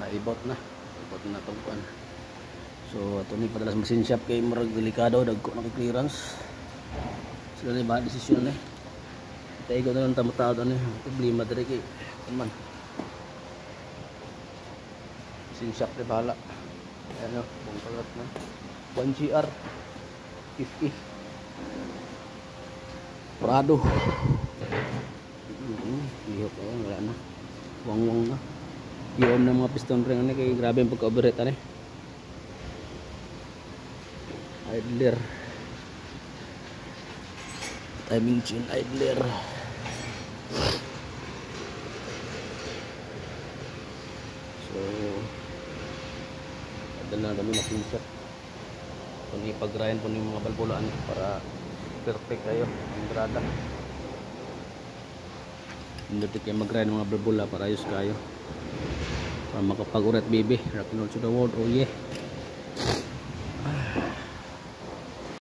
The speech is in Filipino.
naibot na itong kuan. So ato ni padalas machine shop kay murag delikado dagko na clearance. Sila ni ba desisyon ni. Tayo na lang tamataod ani problema diri kay man. Machine shop ni bala. Ano, bong kalat na. 1GR 50 Prado. Ihop na wala na. Wang-wang na. Iom na mga piston ring ani kay grabe ang pagka-overheat ani. Idler. Timing chain idler. So dala na kami machine shop. Kung ipag-grind po ng mga balbulaan para perfect kayo ang entrada. Hindi kayo mag-grind ng mga balbula para ayos kayo. Para makapag-uret baby. Rock and roll to the world. Oh yeah.